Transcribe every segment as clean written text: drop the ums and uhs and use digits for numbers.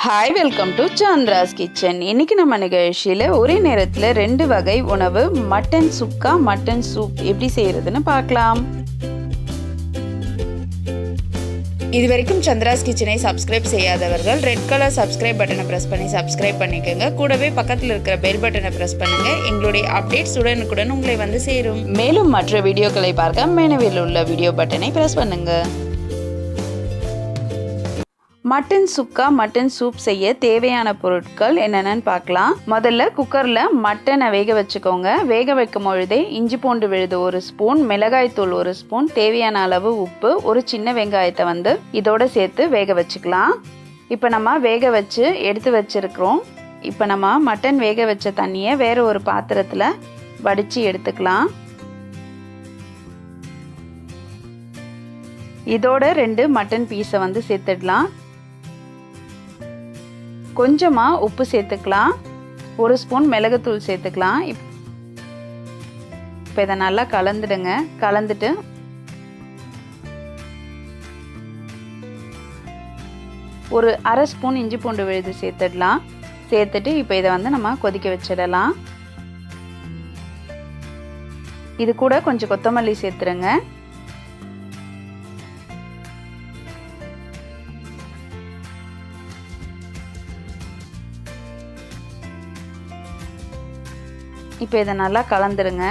Hi, welcome to Chandra's kitchen. இன்றைக்கி நம்ம நிகழ்ச்சியில் ஒரே நேரத்தில் 2 வகை உணவு மட்டன் சுக்கா, மட்டன் சூப் எப்படி செய்கிறதுன்னு பார்க்கலாம். இது வரைக்கும் சந்திராஸ் கிச்சனை சப்ஸ்கிரைப் செய்யாதவர்கள் ரெட் கலர் சப்ஸ்கிரைப் பட்டனை ப்ரெஸ் பண்ணி சப்ஸ்கிரைப் பண்ணிக்கோங்க. கூடவே பக்கத்தில் இருக்கிற பெல் பட்டனை ப்ரெஸ் பண்ணுங்கள். எங்களுடைய அப்டேட்ஸ் உடனுக்குடன் உங்களை வந்து சேரும். மேலும் மற்ற வீடியோக்களை பார்க்க மெனுவில் உள்ள வீடியோ பட்டனை ப்ரெஸ் பண்ணுங்கள். மட்டன் சுக்கா, மட்டன் சூப் செய்ய தேவையான பொருட்கள் என்னென்னு பார்க்கலாம். முதல்ல குக்கரில் மட்டனை வேக வச்சுக்கோங்க. வேக வைக்கும் பொழுதே இஞ்சி பூண்டு விழுது 1 ஸ்பூன், மிளகாய்த்தூள் 1 ஸ்பூன், தேவையான அளவு உப்பு, ஒரு சின்ன வெங்காயத்தை இதோட சேர்த்து வேக வச்சுக்கலாம். இப்போ நம்ம வேக வச்சு எடுத்து வச்சிருக்கிறோம். இப்போ நம்ம மட்டன் வேக வச்ச தண்ணியை வேற ஒரு பாத்திரத்தில் வடித்து எடுத்துக்கலாம். இதோட 2 மட்டன் பீஸை சேர்த்துடலாம். கொஞ்சமாக உப்பு சேர்த்துக்கலாம். 1 ஸ்பூன் மிளகுத்தூள் சேர்த்துக்கலாம். இப்போ இதை நல்லா கலந்துடுங்க. கலந்துட்டு ஒரு அரை ஸ்பூன் இஞ்சி பூண்டு விழுது சேர்த்துடலாம். சேர்த்துட்டு இப்போ இதை நம்ம கொதிக்க வச்சிடலாம். இது கூட கொஞ்சம் கொத்தமல்லி சேர்த்துருங்க. இப்போ இதை நல்லா கலந்துருங்க.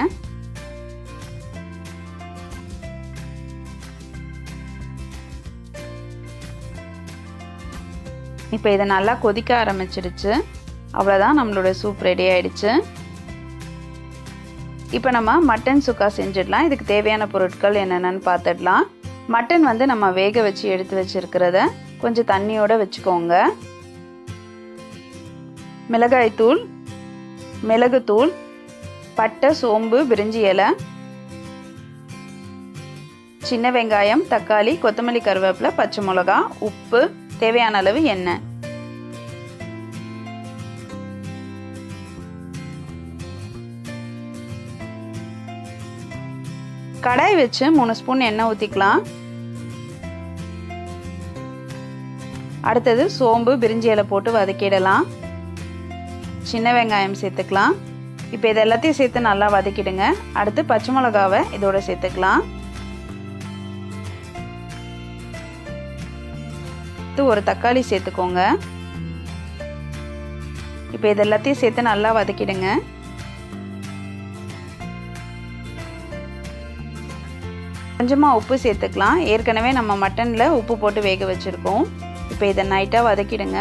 இப்போ இதை நல்லா கொதிக்க ஆரம்பிச்சிடுச்சு. அவ்வளோதான், நம்மளோட சூப் ரெடி ஆயிடுச்சு. இப்போ நம்ம மட்டன் சுக்கா செஞ்சிடலாம். இதுக்கு தேவையான பொருட்கள் என்னென்னு பார்த்துடலாம். மட்டன் நம்ம வேக வச்சு எடுத்து வச்சிருக்கிறத கொஞ்சம் தண்ணியோடு வச்சுக்கோங்க. மிளகாய்த்தூள், மிளகுத்தூள், பட்டை, சோம்பு, பிரிஞ்சி இலை, சின்ன வெங்காயம், தக்காளி, கொத்தமல்லி, கருவேப்பிலை, பச்சை மிளகா, உப்பு, தேவையான அளவு எண்ணெய். கடாய் வச்சு 3 ஸ்பூன் எண்ணெய் ஊற்றிக்கலாம். அடுத்தது சோம்பு, பிரிஞ்சி இலை போட்டு வதக்கிடலாம். சின்ன வெங்காயம் சேர்த்துக்கலாம். இப்போ இது எல்லாத்தையும் சேர்த்து நல்லா வதக்கிடுங்க. அடுத்து பச்சை மிளகாவை இதோட சேர்த்துக்கலாம். ஒரு தக்காளி சேர்த்துக்கோங்க. இப்போ இது எல்லாத்தையும் சேர்த்து நல்லா வதக்கிடுங்க. கொஞ்சமாக உப்பு சேர்த்துக்கலாம். ஏற்கனவே நம்ம மட்டனில் உப்பு போட்டு வேக வச்சுருக்கோம். இப்போ இதை நைட்டாக வதக்கிடுங்க.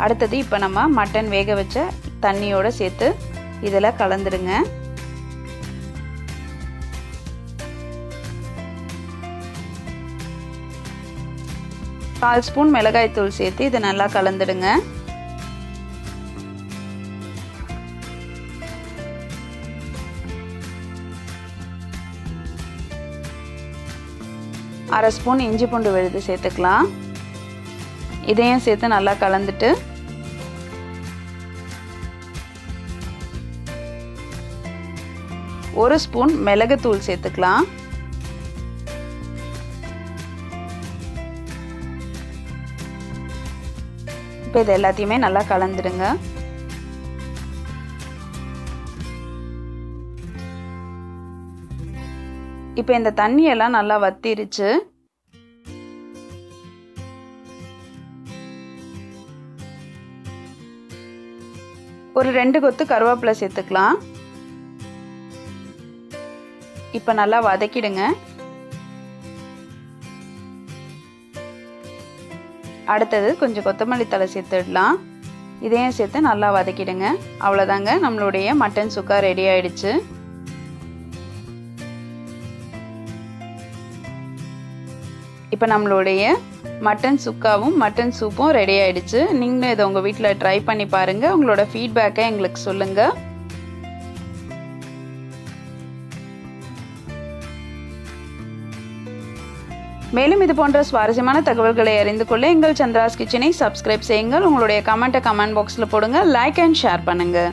அடுத்தது இப்போ நம்ம மட்டன் வேக வச்ச தண்ணியோடு சேர்த்து இதில் கலந்துடுங்க. கால் ஸ்பூன் மிளகாய்த்தூள் சேர்த்து இதை நல்லா கலந்துடுங்க. அரை ஸ்பூன் இஞ்சி பூண்டு விழுது சேர்த்துக்கலாம். இதையும் சேர்த்து நல்லா கலந்துட்டு 1 ஸ்பூன் மிளகுத்தூள் சேர்த்துக்கலாம். இப்போ இது எல்லாத்தையுமே நல்லா கலந்துடுங்க. இப்போ இந்த தண்ணியெல்லாம் நல்லா வத்திருச்சு. ஒரு 2 கொத்து கருவேப்பிலை சேர்த்துக்கலாம். இப்போ நல்லா வதக்கிடுங்க. அடுத்தது கொஞ்சம் கொத்தமல்லி தழை சேர்த்துடலாம். இதையும் சேர்த்து நல்லா வதக்கிடுங்க. அவ்வளோதாங்க, நம்மளுடைய மட்டன் சுக்கா ரெடி ஆயிடுச்சு. இப்போ நம்மளுடைய மட்டன் சுக்காவும் மட்டன் சூப்பும் ரெடி ஆயிடுச்சு. நீங்களும் இதை உங்கள் வீட்டில் ட்ரை பண்ணி பாருங்கள். உங்களோட ஃபீட்பேக்கை எங்களுக்கு சொல்லுங்கள். மேலும் இது போன்ற சுவாரஸ்யமான தகவல்களை அறிந்து கொள்ள எங்கள் சந்திராஸ் கிச்சனை சப்ஸ்கிரைப் செய்யுங்கள். உங்களுடைய கமெண்ட்டை கமெண்ட் பாக்ஸில் போடுங்க. லைக் அண்ட் ஷேர் பண்ணுங்கள்.